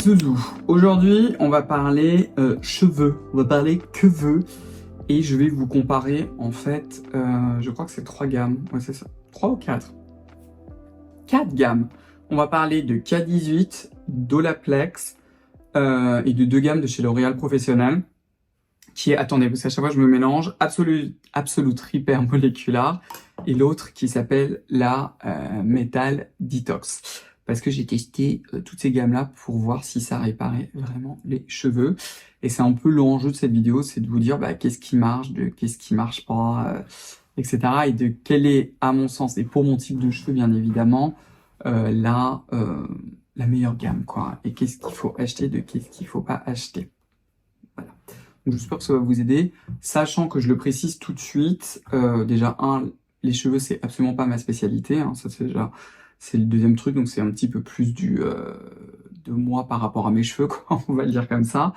Zouzou. Aujourd'hui, on va parler cheveux. On va parler cheveux. Et je vais vous comparer, en fait, je crois que c'est 3 gammes. Ouais, c'est ça. 3 ou 4 4 gammes. On va parler de K18, d'Olaplex et de 2 gammes de chez L'Oréal Professionnel. Qui est, attendez, parce qu'à chaque fois je me mélange, Absolute Repair Molecular et l'autre qui s'appelle la Metal Detox. Parce que j'ai testé toutes ces gammes-là pour voir si ça réparait vraiment les cheveux. Et c'est un peu l'enjeu de cette vidéo, c'est de vous dire qu'est-ce qui marche, qu'est-ce qui marche pas, etc. Et de quelle est, à mon sens, et pour mon type de cheveux bien évidemment, la meilleure gamme, quoi. Et qu'est-ce qu'il faut acheter, de qu'est-ce qu'il faut pas acheter. Voilà. Donc j'espère que ça va vous aider, sachant que je le précise tout de suite, déjà, les cheveux, c'est absolument pas ma spécialité, hein, ça c'est le deuxième truc, donc c'est un petit peu plus de moi par rapport à mes cheveux, quoi, on va le dire comme ça.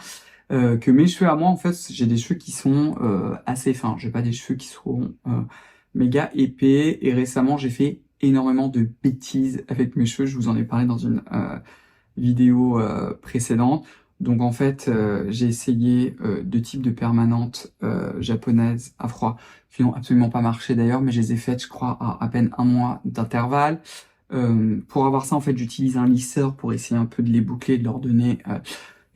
Que mes cheveux à moi, en fait, j'ai des cheveux qui sont assez fins, j'ai pas des cheveux qui seront méga épais, et récemment j'ai fait énormément de bêtises avec mes cheveux, je vous en ai parlé dans une vidéo précédente. Donc en fait, j'ai essayé 2 types de permanentes japonaises à froid qui n'ont absolument pas marché d'ailleurs, mais je les ai faites, je crois, à peine 1 mois d'intervalle. Pour avoir ça, en fait, j'utilise un lisseur pour essayer un peu de les boucler, de leur donner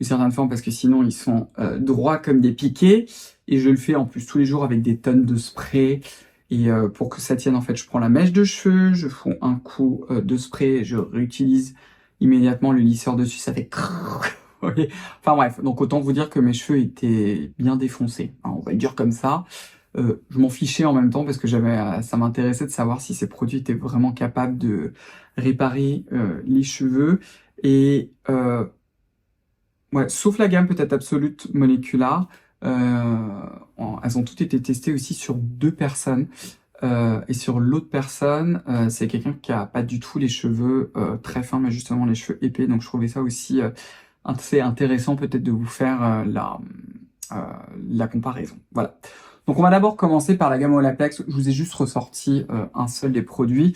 une certaine forme, parce que sinon ils sont droits comme des piquets. Et je le fais en plus tous les jours avec des tonnes de spray. Et pour que ça tienne, en fait, je prends la mèche de cheveux, je fous un coup de spray, je réutilise immédiatement le lisseur dessus, ça fait oui. Enfin bref, donc autant vous dire que mes cheveux étaient bien défoncés, hein, on va le dire comme ça. Je m'en fichais en même temps parce que ça m'intéressait de savoir si ces produits étaient vraiment capables de réparer les cheveux. Et ouais, sauf la gamme peut-être Absolute Molecular, elles ont toutes été testées aussi sur 2 personnes. Et sur l'autre personne, c'est quelqu'un qui a pas du tout les cheveux très fins, mais justement les cheveux épais. Donc je trouvais ça aussi assez intéressant peut-être de vous faire la comparaison. Voilà. Donc on va d'abord commencer par la gamme Olaplex. Je vous ai juste ressorti un seul des produits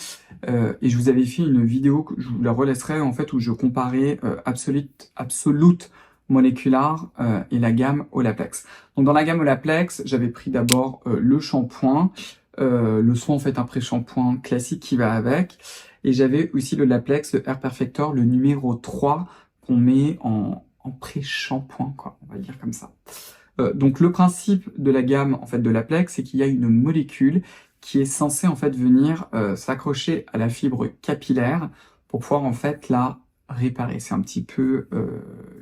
et je vous avais fait une vidéo que je vous la relaisserai en fait où je comparais Absolute Molecular et la gamme Olaplex. Donc dans la gamme Olaplex, j'avais pris d'abord le shampoing, le soin en fait un pré-shampoing classique qui va avec, et j'avais aussi le Olaplex, le Hair Perfector, le numéro 3 qu'on met en pré-shampoing, quoi, on va dire comme ça. Donc le principe de la gamme en fait de Olaplex, c'est qu'il y a une molécule qui est censée en fait venir s'accrocher à la fibre capillaire pour pouvoir en fait la réparer. C'est un petit peu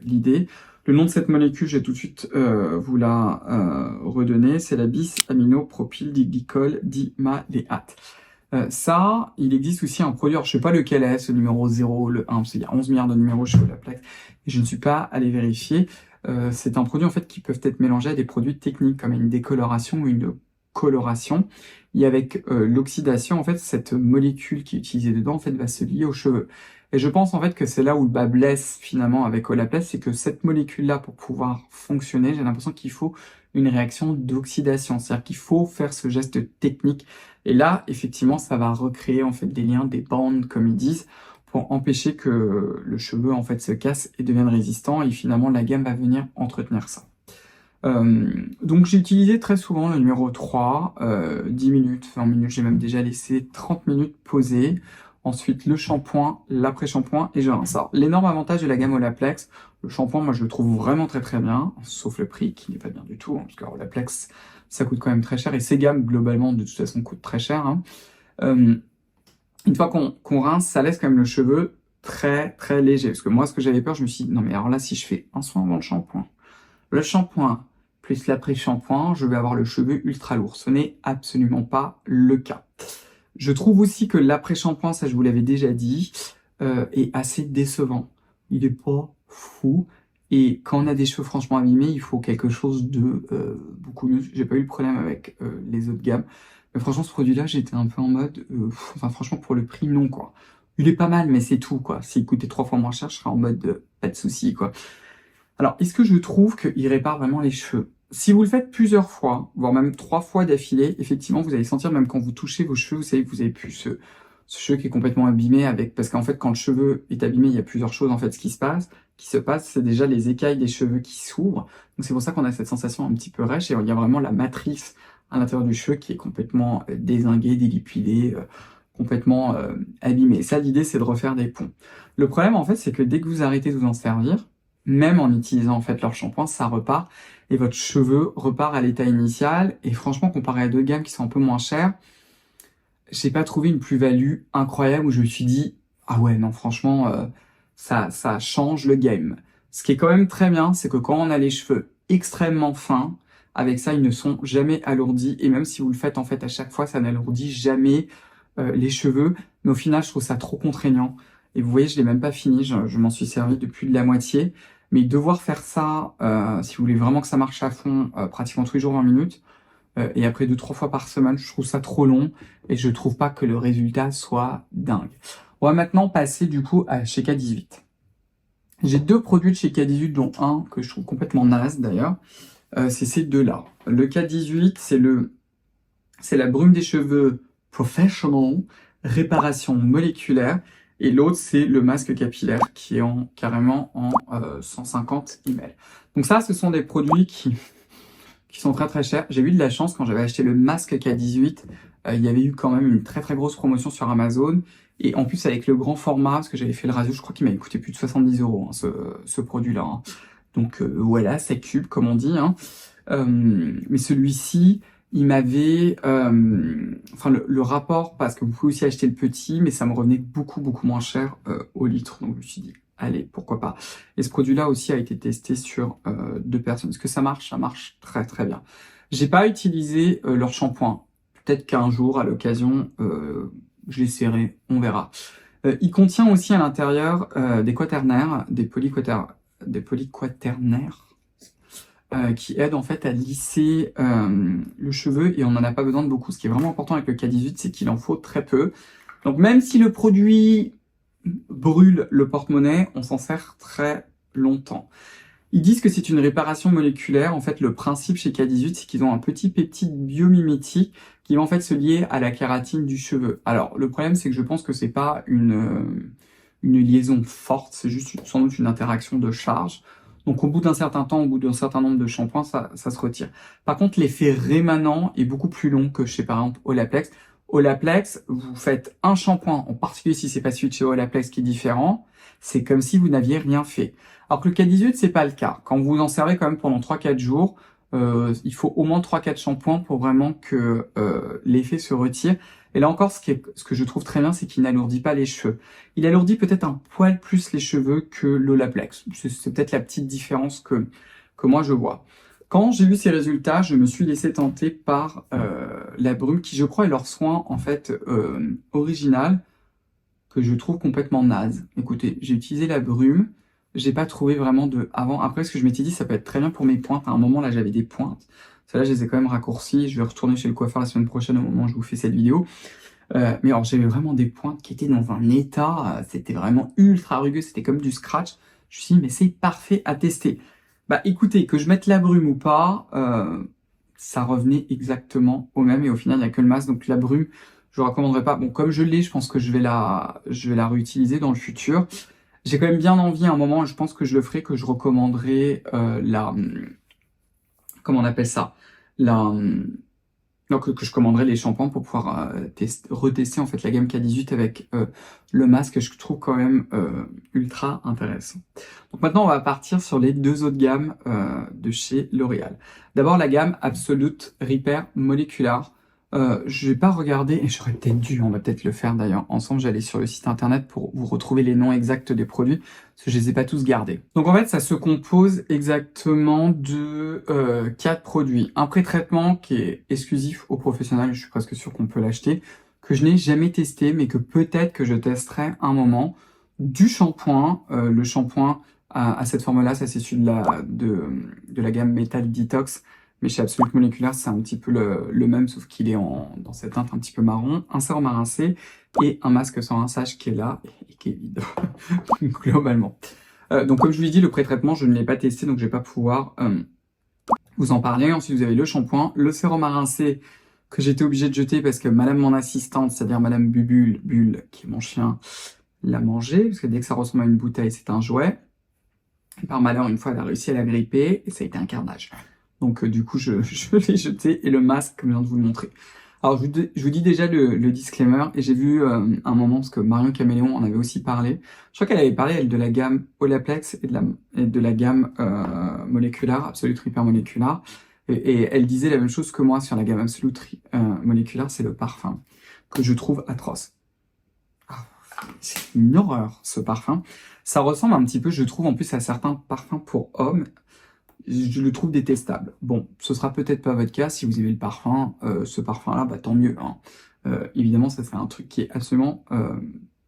l'idée. Le nom de cette molécule, je vais tout de suite vous la redonner, c'est la bis-aminopropyldiglycol dimaléate. Ça, il existe aussi un produit, alors je sais pas lequel est, ce numéro 0, le 1, parce qu'il y a 11 milliards de numéros chez Olaplex, et je ne suis pas allé vérifier. C'est un produit en fait qui peuvent être mélangés à des produits techniques, comme une décoloration ou une coloration. Et avec l'oxydation, en fait, cette molécule qui est utilisée dedans, en fait, va se lier aux cheveux. Et je pense en fait que c'est là où le bas blesse finalement avec Olaplex, c'est que cette molécule-là, pour pouvoir fonctionner, j'ai l'impression qu'il faut une réaction d'oxydation, c'est-à-dire qu'il faut faire ce geste technique. Et là, effectivement, ça va recréer en fait des liens, des bandes, comme ils disent, pour empêcher que le cheveu en fait se casse et devienne résistant. Et finalement, la gamme va venir entretenir ça. Donc j'ai utilisé très souvent le numéro 3, 10 minutes, 20 minutes, j'ai même déjà laissé 30 minutes posées. Ensuite le shampoing, l'après-shampoing et je rince. Alors, l'énorme avantage de la gamme Olaplex, le shampoing, moi je le trouve vraiment très très bien, sauf le prix qui n'est pas bien du tout, hein, parce que Olaplex ça coûte quand même très cher et ces gammes globalement de toute façon coûtent très cher. Hein. Une fois qu'on rince, ça laisse quand même le cheveu très très léger. Parce que moi ce que j'avais peur, je me suis dit non mais alors là si je fais un soin avant le shampoing plus l'après-shampoing, je vais avoir le cheveu ultra lourd. Ce n'est absolument pas le cas. Je trouve aussi que l'après-shampoing, ça je vous l'avais déjà dit, est assez décevant. Il est pas fou. Et quand on a des cheveux franchement abîmés, il faut quelque chose de beaucoup mieux. J'ai pas eu le problème avec les autres gammes. Mais franchement, ce produit-là, j'étais un peu en mode... enfin, franchement, pour le prix, non, quoi. Il est pas mal, mais c'est tout, quoi. S'il coûtait 3 fois moins cher, je serais en mode pas de souci, quoi. Alors, est-ce que je trouve qu'il répare vraiment les cheveux? Si vous le faites plusieurs fois, voire même 3 fois d'affilée, effectivement, vous allez sentir, même quand vous touchez vos cheveux, vous savez que vous avez plus ce cheveu qui est complètement abîmé parce qu'en fait, quand le cheveu est abîmé, il y a plusieurs choses, en fait, qui se passe, c'est déjà les écailles des cheveux qui s'ouvrent. Donc, c'est pour ça qu'on a cette sensation un petit peu rêche et il y a vraiment la matrice à l'intérieur du cheveu qui est complètement dézinguée, délipidée, complètement abîmée. Ça, l'idée, c'est de refaire des ponts. Le problème, en fait, c'est que dès que vous arrêtez de vous en servir, même en utilisant, en fait, leur shampoing, ça repart et votre cheveu repart à l'état initial. Et franchement, comparé à deux gammes qui sont un peu moins chères, j'ai pas trouvé une plus-value incroyable où je me suis dit, ah ouais, non, franchement, ça change le game. Ce qui est quand même très bien, c'est que quand on a les cheveux extrêmement fins, avec ça, ils ne sont jamais alourdis. Et même si vous le faites, en fait, à chaque fois, ça n'alourdit jamais les cheveux. Mais au final, je trouve ça trop contraignant. Et vous voyez, je l'ai même pas fini, je m'en suis servi de plus de la moitié. Mais devoir faire ça, si vous voulez vraiment que ça marche à fond, pratiquement tous les jours 20 minutes, et après 2-3 fois par semaine, je trouve ça trop long et je trouve pas que le résultat soit dingue. On va maintenant passer du coup à chez K18. J'ai deux produits de chez K18, dont un que je trouve complètement naze d'ailleurs. C'est ces deux-là. Le K18, c'est la brume des cheveux Professional, réparation moléculaire. Et l'autre, c'est le masque capillaire qui est carrément en 150 ml. Donc ça, ce sont des produits qui sont très très chers. J'ai eu de la chance quand j'avais acheté le masque K18, il y avait eu quand même une très très grosse promotion sur Amazon. Et en plus avec le grand format, parce que j'avais fait le ratio, je crois qu'il m'avait coûté plus de 70 €, hein, ce produit-là. Hein. Donc voilà, c'est cube comme on dit. Hein. Mais celui-ci, il m'avait... enfin le rapport, parce que vous pouvez aussi acheter le petit, mais ça me revenait beaucoup beaucoup moins cher au litre. Donc je me suis dit, allez, pourquoi pas. Et ce produit-là aussi a été testé sur 2 personnes. Est-ce que ça marche? Ça marche très très bien. J'ai pas utilisé leur shampoing. Peut-être qu'un jour, à l'occasion, je l'essaierai, on verra. Il contient aussi à l'intérieur des quaternaires, des polyquaternaires, qui aident en fait à lisser le cheveu et on n'en a pas besoin de beaucoup. Ce qui est vraiment important avec le K18, c'est qu'il en faut très peu. Donc même si le produit brûle le porte-monnaie, on s'en sert très longtemps. Ils disent que c'est une réparation moléculaire. En fait, le principe chez K18, c'est qu'ils ont un petit peptide biomimétique qui va en fait se lier à la kératine du cheveu. Alors, le problème, c'est que je pense que c'est pas une liaison forte, c'est juste sans doute une interaction de charge. Donc, au bout d'un certain temps, au bout d'un certain nombre de shampoings, ça se retire. Par contre, l'effet rémanent est beaucoup plus long que chez, par exemple, Olaplex. Olaplex, vous faites un shampoing, en particulier si c'est pas celui de chez Olaplex qui est différent, c'est comme si vous n'aviez rien fait. Alors que le K18, c'est pas le cas. Quand vous en servez quand même pendant 3-4 jours, il faut au moins 3-4 shampoings pour vraiment que l'effet se retire. Et là encore, ce que je trouve très bien, c'est qu'il n'alourdit pas les cheveux. Il alourdit peut-être un poil plus les cheveux que l'Olaplex. C'est peut-être la petite différence que moi je vois. Quand j'ai vu ces résultats, je me suis laissé tenter par la brume, qui je crois est leur soin en fait original, que je trouve complètement naze. Écoutez, j'ai utilisé la brume, j'ai pas trouvé vraiment de avant. Après, ce que je m'étais dit, ça peut être très bien pour mes pointes. À un moment là, j'avais des pointes. Celles-là, je les ai quand même raccourcies. Je vais retourner chez le coiffeur la semaine prochaine au moment où je vous fais cette vidéo. Mais alors, j'avais vraiment des pointes qui étaient dans un état, c'était vraiment ultra rugueux, c'était comme du scratch. Je me suis dit, mais c'est parfait à tester. Bah écoutez, que je mette la brume ou pas, ça revenait exactement au même. Et au final, il n'y a que le masque. Donc la brume, je ne recommanderais pas. Bon, comme je l'ai, je pense que je vais la réutiliser dans le futur. J'ai quand même bien envie à un moment, je pense que je le ferai, que je recommanderai comment on appelle ça, donc que je commanderai les shampoings pour pouvoir retester en fait la gamme K18 avec le masque que je trouve quand même ultra intéressant. Donc maintenant on va partir sur les deux autres gammes de chez L'Oréal. D'abord la gamme Absolute Repair Molecular. Je vais pas regarder, et j'aurais peut-être dû, on va peut-être le faire d'ailleurs ensemble, j'allais sur le site internet pour vous retrouver les noms exacts des produits, parce que je les ai pas tous gardés. Donc en fait, ça se compose exactement de 4 produits. Un pré-traitement qui est exclusif aux professionnels, je suis presque sûr qu'on peut l'acheter, que je n'ai jamais testé, mais que peut-être que je testerai un moment. Du shampoing, le shampoing à cette forme-là, ça c'est celui de la gamme Metal Detox, mais chez Absolute Molecular, c'est un petit peu le même, sauf qu'il est dans cette teinte un petit peu marron, un sérum à rincer et un masque sans rinçage qui est là et qui est vide, globalement. Donc comme je vous l'ai dit, le pré-traitement, je ne l'ai pas testé, donc je vais pas pouvoir vous en parler. Ensuite, vous avez le shampoing, le sérum à rincer que j'étais obligée de jeter parce que madame mon assistante, c'est-à-dire madame Bulle, qui est mon chien, l'a mangé, parce que dès que ça ressemble à une bouteille, c'est un jouet. Et par malheur, une fois, elle a réussi à la gripper, et ça a été un carnage. Donc du coup, je l'ai jeté, et le masque, comme je viens de vous le montrer. Alors je vous dis déjà le disclaimer, et j'ai vu un moment, parce que Marion Caméléon en avait aussi parlé, je crois qu'elle avait parlé, elle, de la gamme Olaplex et de la gamme moléculaire, Absolute Hyper Moléculaire, et elle disait la même chose que moi sur la gamme Absolute Moléculaire, c'est le parfum, que je trouve atroce. Ah, c'est une horreur, ce parfum. Ça ressemble un petit peu, je trouve, en plus, à certains parfums pour hommes. Je le trouve détestable. Bon, ce sera peut-être pas votre cas. Si vous aimez le parfum, ce parfum-là, bah tant mieux, hein. Évidemment, ça c'est un truc qui est absolument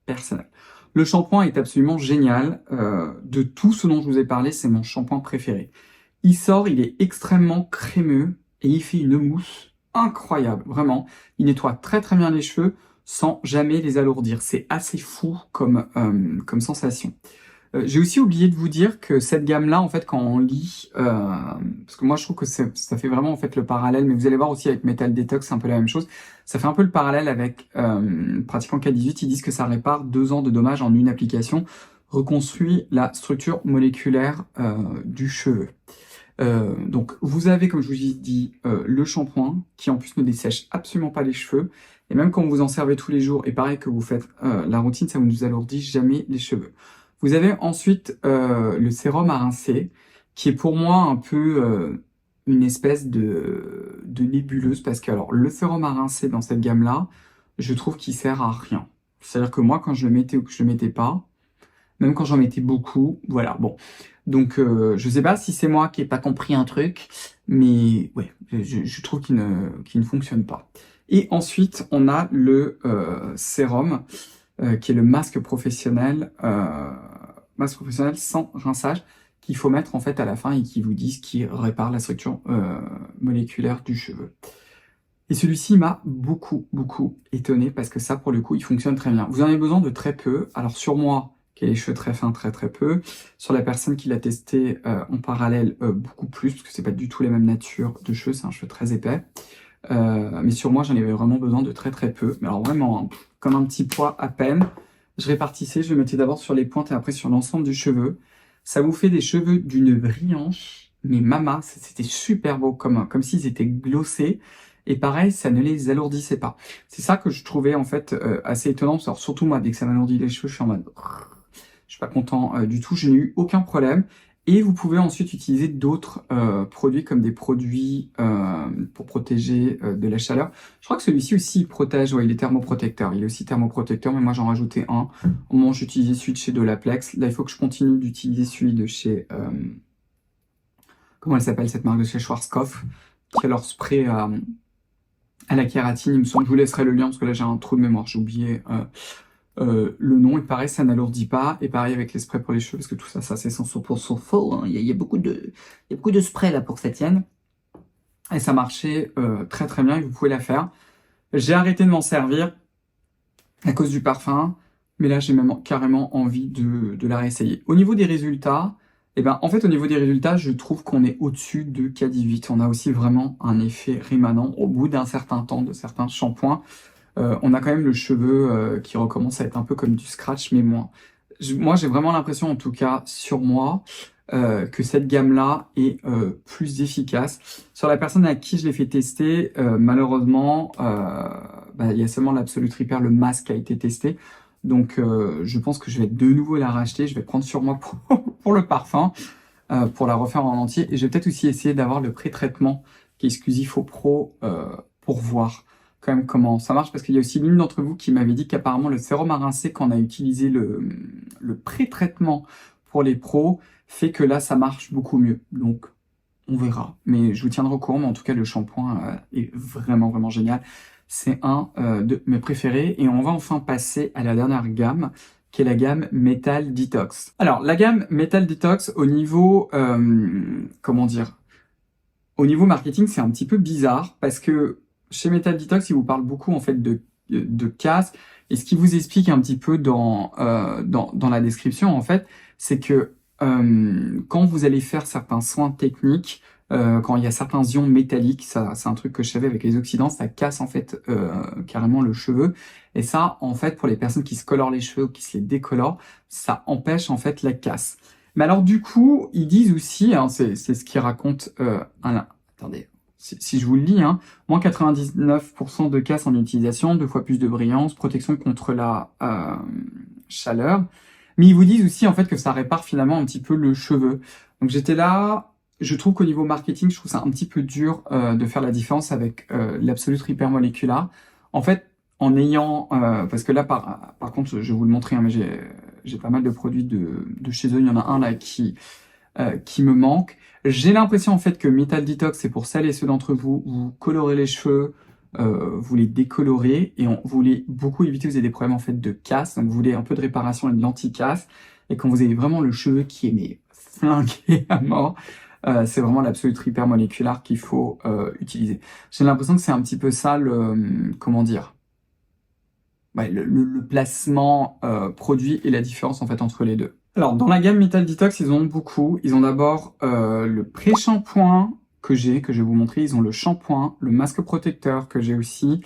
personnel. Le shampoing est absolument génial. De tout ce dont je vous ai parlé, c'est mon shampoing préféré. Il sort, il est extrêmement crémeux et il fait une mousse incroyable, vraiment. Il nettoie très très bien les cheveux sans jamais les alourdir. C'est assez fou comme sensation. J'ai aussi oublié de vous dire que cette gamme-là, en fait, quand on lit, parce que moi je trouve que ça fait vraiment en fait le parallèle, mais vous allez voir aussi avec Metal Detox, c'est un peu la même chose. Ça fait un peu le parallèle avec Pratiquant K18, ils disent que ça répare 2 ans de dommages en une application, reconstruit la structure moléculaire du cheveu. Donc vous avez, comme je vous ai dit, le shampoing qui en plus ne dessèche absolument pas les cheveux, et même quand vous en servez tous les jours, et pareil que vous faites la routine, ça ne vous alourdit jamais les cheveux. Vous avez ensuite le sérum à rincer, qui est pour moi un peu une espèce de nébuleuse, parce que alors le sérum à rincer dans cette gamme-là, je trouve qu'il sert à rien. C'est-à-dire que moi, quand je le mettais ou que je le mettais pas, même quand j'en mettais beaucoup, voilà, bon. Donc je sais pas si c'est moi qui ai pas compris un truc, mais ouais, je trouve qu'il ne fonctionne pas. Et ensuite, on a le sérum, qui est le masque professionnel sans rinçage, qu'il faut mettre en fait à la fin et qui vous disent qu'il répare la structure moléculaire du cheveu. Et celui-ci m'a beaucoup étonné parce que ça, pour le coup, il fonctionne très bien. Vous en avez besoin de très peu. Alors sur moi, qui a les cheveux très fins, très peu. Sur la personne qui l'a testé en parallèle, beaucoup plus, parce que c'est pas du tout la même nature de cheveux, c'est un cheveu très épais. Mais sur moi, j'en avais vraiment besoin de très peu. Mais alors vraiment, hein, comme un petit pois à peine. Je répartissais, je le mettais d'abord sur les pointes et après sur l'ensemble du cheveu. Ça vous fait des cheveux d'une brillance, mais mama, c'était super beau, comme s'ils étaient glossés. Et pareil, ça ne les alourdissait pas. C'est ça que je trouvais en fait assez étonnant. Alors surtout moi, dès que ça m'alourdit les cheveux, je suis en mode... Je suis pas content du tout, je n'ai eu aucun problème. Et vous pouvez ensuite utiliser d'autres produits comme des produits pour protéger de la chaleur. Je crois que celui-ci aussi il protège, ouais, il est thermoprotecteur. Il est aussi thermoprotecteur, mais moi j'en rajoutais un. Au moment où j'utilisais celui de chez Olaplex. Là, il faut que je continue d'utiliser celui de chez... comment elle s'appelle cette marque de chez Schwarzkopf, qui a leur spray à la kératine, il me semble. Je vous laisserai le lien parce que là j'ai un trou de mémoire, j'ai oublié... le nom, et pareil, ça n'alourdit pas, et pareil avec les sprays pour les cheveux, parce que tout ça, c'est 100% faux, hein. Il y a beaucoup de sprays là pour que ça tienne, et ça marchait très bien, et vous pouvez la faire. J'ai arrêté de m'en servir à cause du parfum, mais là j'ai même carrément envie de la réessayer. Au niveau des résultats, eh ben, en fait au niveau des résultats, je trouve qu'on est au-dessus de K18, on a aussi vraiment un effet rémanent au bout d'un certain temps de certains shampoings. On a quand même le cheveu qui recommence à être un peu comme du scratch, mais moins. Moi, j'ai vraiment l'impression, en tout cas sur moi, que cette gamme-là est plus efficace. Sur la personne à qui je l'ai fait tester, malheureusement, il y a seulement l'Absolute Repair, le masque qui a été testé. Donc, je pense que je vais de nouveau la racheter. Je vais prendre sur moi pour le parfum, pour la refaire en entier. Et je vais peut-être aussi essayer d'avoir le pré-traitement qui est exclusif aux pros pour voir quand même comment ça marche, parce qu'il y a aussi l'une d'entre vous qui m'avait dit qu'apparemment le sérum à rincer, quand on a utilisé le pré-traitement pour les pros, fait que là ça marche beaucoup mieux. Donc on verra, mais je vous tiendrai au courant. Mais en tout cas le shampoing est vraiment génial. C'est un de mes préférés, et on va enfin passer à la dernière gamme, qui est la gamme Metal Detox. Alors la gamme Metal Detox, au niveau comment dire, au niveau marketing, c'est un petit peu bizarre, parce que chez Metal Detox, il vous parle beaucoup en fait de casse, et ce qui vous explique un petit peu dans la description en fait, c'est que quand vous allez faire certains soins techniques, quand il y a certains ions métalliques, ça c'est un truc que je savais avec les oxydants, ça casse en fait carrément le cheveu. Et ça, en fait, pour les personnes qui se colorent les cheveux ou qui se les décolorent, ça empêche en fait la casse. Mais alors du coup, ils disent aussi, hein, c'est ce qu'ils racontent, attendez, si je vous le lis, hein, moins 99% de casse en utilisation, 2 fois plus de brillance, protection contre la chaleur. Mais ils vous disent aussi en fait que ça répare finalement un petit peu le cheveu. Donc j'étais là, je trouve qu'au niveau marketing, je trouve ça un petit peu dur de faire la différence avec l'Absolute Repair Molecular. En fait, en ayant, parce que là par contre, je vais vous le montrer, hein, mais j'ai pas mal de produits de chez eux. Il y en a un là qui me manque. J'ai l'impression en fait que Metal Detox, c'est pour celles et ceux d'entre vous, vous colorez les cheveux, vous les décolorez et vous voulez beaucoup éviter, vous avez des problèmes en fait de casse, donc vous voulez un peu de réparation et de l'anti-casse, et quand vous avez vraiment le cheveu qui est mais flingué à mort, c'est vraiment l'Absolute Repair Molecular qu'il faut utiliser. J'ai l'impression que c'est un petit peu ça le, comment dire, ouais, le placement produit et la différence en fait entre les deux. Alors dans la gamme Metal Detox, ils en ont beaucoup. Ils ont d'abord le pré-shampoing que je vais vous montrer. Ils ont le shampoing, le masque protecteur que j'ai aussi,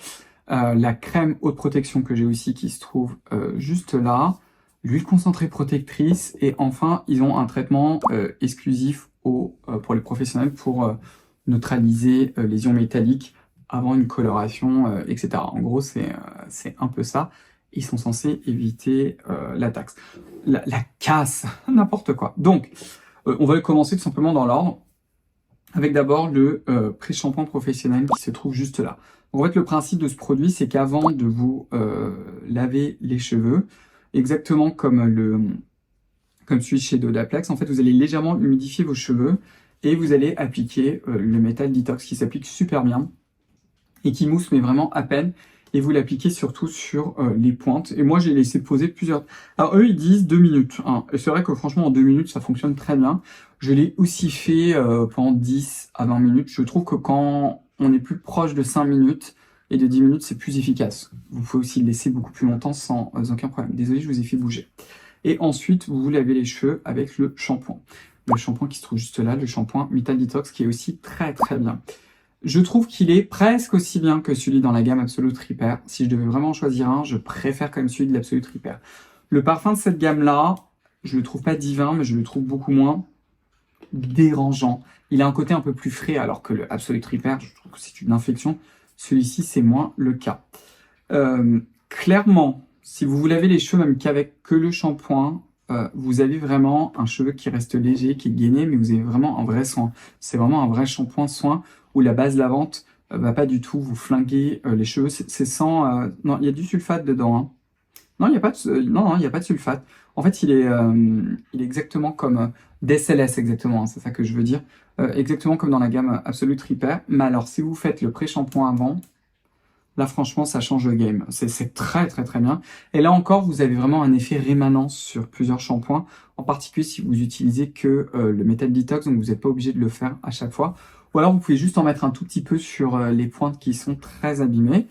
la crème haute protection que j'ai aussi qui se trouve juste là, l'huile concentrée protectrice et enfin ils ont un traitement exclusif pour les professionnels pour neutraliser les ions métalliques avant une coloration, etc. En gros, c'est un peu ça. Ils sont censés éviter la taxe. La casse, n'importe quoi. Donc, on va commencer tout simplement dans l'ordre, avec d'abord le pré-shampoing professionnel qui se trouve juste là. En fait, le principe de ce produit, c'est qu'avant de vous laver les cheveux, exactement comme celui chez Dodaplex, en fait, vous allez légèrement humidifier vos cheveux et vous allez appliquer le Metal Detox qui s'applique super bien et qui mousse mais vraiment à peine, et vous l'appliquez surtout sur les pointes. Et moi j'ai laissé poser plusieurs... Alors eux ils disent 2 minutes, hein. Et c'est vrai que franchement en 2 minutes ça fonctionne très bien. Je l'ai aussi fait pendant 10 à 20 minutes. Je trouve que quand on est plus proche de 5 minutes et de 10 minutes c'est plus efficace. Vous pouvez aussi le laisser beaucoup plus longtemps sans aucun problème. Désolé, je vous ai fait bouger. Et ensuite vous vous lavez les cheveux avec le shampoing. Le shampoing qui se trouve juste là, le shampoing Metal Detox qui est aussi très très bien. Je trouve qu'il est presque aussi bien que celui dans la gamme Absolute Repair. Si je devais vraiment en choisir un, je préfère quand même celui de l'Absolute Repair. Le parfum de cette gamme-là, je le trouve pas divin, mais je le trouve beaucoup moins dérangeant. Il a un côté un peu plus frais, alors que le Absolute Repair, je trouve que c'est une infection. Celui-ci, c'est moins le cas. Clairement, si vous vous lavez les cheveux même qu'avec que le shampoing, vous avez vraiment un cheveu qui reste léger, qui est gainé, mais vous avez vraiment un vrai soin. C'est vraiment un vrai shampoing soin où la base lavante va pas du tout vous flinguer les cheveux. C'est sans... non, il y a du sulfate dedans. Hein. Non, il n'y a pas de, non, il y a pas de sulfate. En fait, il est exactement comme DSLS, exactement, hein, c'est ça que je veux dire. Exactement comme dans la gamme Absolute Repair. Mais alors, si vous faites le pré-shampoing avant, là, franchement, ça change le game. C'est très, très, très bien. Et là encore, vous avez vraiment un effet rémanence sur plusieurs shampoings. En particulier, si vous utilisez que le Metal Detox, donc vous n'êtes pas obligé de le faire à chaque fois. Ou alors, vous pouvez juste en mettre un tout petit peu sur les pointes qui sont très abîmées.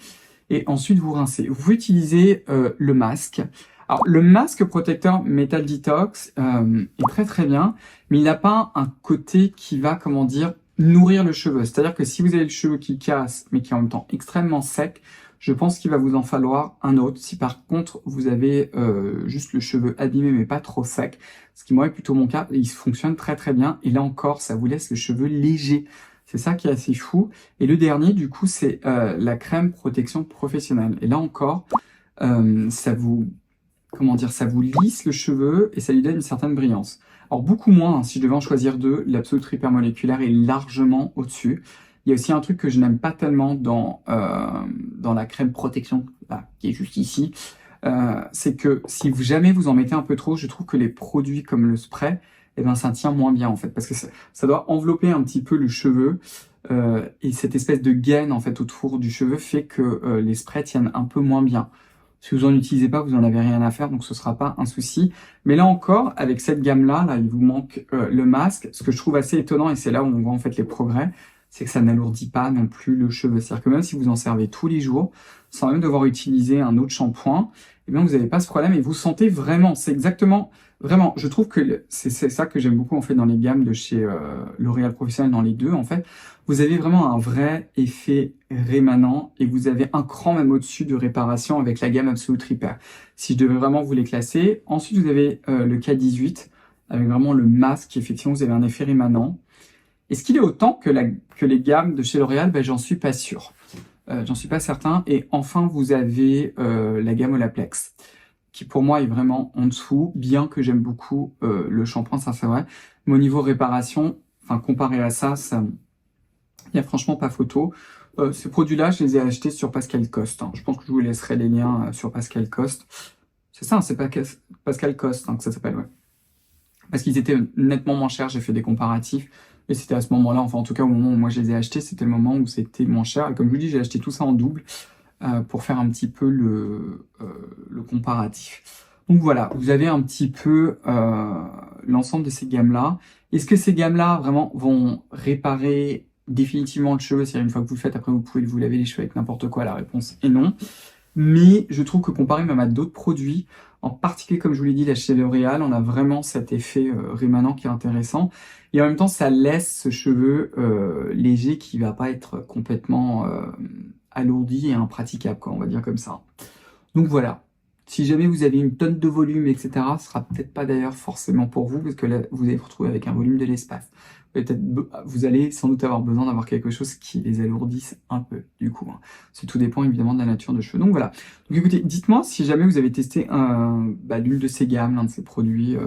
Et ensuite, vous rincez. Vous pouvez utiliser le masque. Alors, le masque protecteur Metal Detox est très, très bien. Mais il n'a pas un côté qui va, comment dire, nourrir le cheveu. C'est-à-dire que si vous avez le cheveu qui casse, mais qui est en même temps extrêmement sec, je pense qu'il va vous en falloir un autre. Si par contre, vous avez juste le cheveu abîmé, mais pas trop sec, ce qui moi est plutôt mon cas, il fonctionne très très bien. Et là encore, ça vous laisse le cheveu léger. C'est ça qui est assez fou. Et le dernier, du coup, c'est la crème protection professionnelle. Et là encore, ça vous, comment dire, ça vous lisse le cheveu et ça lui donne une certaine brillance. Alors beaucoup moins, hein, si je devais en choisir deux, l'Absolute Repair Molecular est largement au-dessus. Il y a aussi un truc que je n'aime pas tellement dans la crème protection, là, qui est juste ici, c'est que si jamais vous en mettez un peu trop, je trouve que les produits comme le spray, eh ben, ça tient moins bien en fait, parce que ça doit envelopper un petit peu le cheveu, et cette espèce de gaine en fait autour du cheveu fait que les sprays tiennent un peu moins bien. Si vous en utilisez pas, vous en avez rien à faire, donc ce sera pas un souci. Mais là encore, avec cette gamme-là, là, il vous manque le masque. Ce que je trouve assez étonnant, et c'est là où on voit en fait les progrès, c'est que ça n'alourdit pas non plus le cheveu. C'est-à-dire que même si vous en servez tous les jours, sans même devoir utiliser un autre shampoing, eh bien vous n'avez pas ce problème et vous sentez vraiment, c'est exactement, vraiment, je trouve que c'est ça que j'aime beaucoup en fait dans les gammes de chez L'Oréal Professionnel, dans les deux en fait. Vous avez vraiment un vrai effet rémanent et vous avez un cran même au-dessus de réparation avec la gamme Absolute Repair. Si je devais vraiment vous les classer. Ensuite, vous avez le K18 avec vraiment le masque. Effectivement, vous avez un effet rémanent. Est-ce qu'il est autant que les gammes de chez L'Oréal? Ben, j'en suis pas sûr. J'en suis pas certain. Et enfin, vous avez la gamme Olaplex, qui pour moi est vraiment en dessous, bien que j'aime beaucoup le shampoing, ça c'est vrai. Mais au niveau réparation, enfin comparé à ça, il n'y a franchement pas photo. Ces produits-là, je les ai achetés sur Pascal Coste. Hein. Je pense que je vous laisserai les liens sur Pascal Coste. C'est ça, c'est pas Pascal Coste hein, que ça s'appelle, ouais. Parce qu'ils étaient nettement moins chers, j'ai fait des comparatifs. Et c'était à ce moment-là, enfin en tout cas au moment où moi je les ai achetés, c'était le moment où c'était moins cher. Et comme je vous dis, j'ai acheté tout ça en double pour faire un petit peu le comparatif. Donc voilà, vous avez un petit peu l'ensemble de ces gammes-là. Est-ce que ces gammes-là vraiment vont réparer définitivement le cheveu? C'est-à-dire une fois que vous le faites, après vous pouvez vous laver les cheveux avec n'importe quoi? La réponse est non. Mais je trouve que comparé même à d'autres produits, en particulier comme je vous l'ai dit, là chez L'Oréal, on a vraiment cet effet rémanent qui est intéressant. Et en même temps, ça laisse ce cheveu léger qui va pas être complètement alourdi et impraticable, quoi, on va dire comme ça. Donc voilà. Si jamais vous avez une tonne de volume, etc., ce sera peut-être pas d'ailleurs forcément pour vous, parce que là, vous allez vous retrouver avec un volume de l'espace. Peut-être vous allez sans doute avoir besoin d'avoir quelque chose qui les alourdisse un peu, du coup. Hein. Tout dépend évidemment de la nature de cheveux. Donc voilà. Donc écoutez, dites-moi si jamais vous avez testé l'une de ces gammes, l'un de ces produits,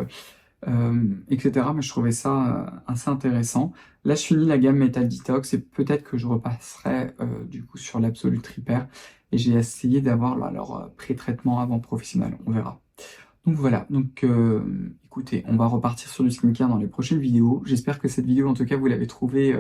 etc. Mais je trouvais ça assez intéressant. Là, je finis la gamme Metal Detox et peut-être que je repasserai du coup sur l'Absolute Repair. Et j'ai essayé d'avoir leur pré-traitement avant professionnel, on verra. Donc voilà, donc écoutez, on va repartir sur du skincare dans les prochaines vidéos. J'espère que cette vidéo, en tout cas, vous l'avez trouvée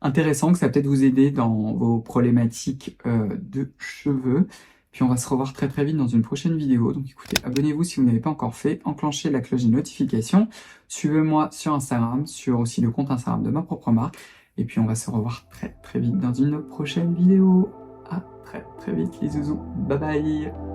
intéressante, que ça va peut-être vous aider dans vos problématiques de cheveux. Puis on va se revoir très très vite dans une prochaine vidéo. Donc écoutez, abonnez-vous si vous n'avez pas encore fait, enclenchez la cloche des notifications, suivez-moi sur Instagram, sur aussi le compte Instagram de ma propre marque. Et puis on va se revoir très très vite dans une prochaine vidéo. À très très vite les zouzous. Bye bye.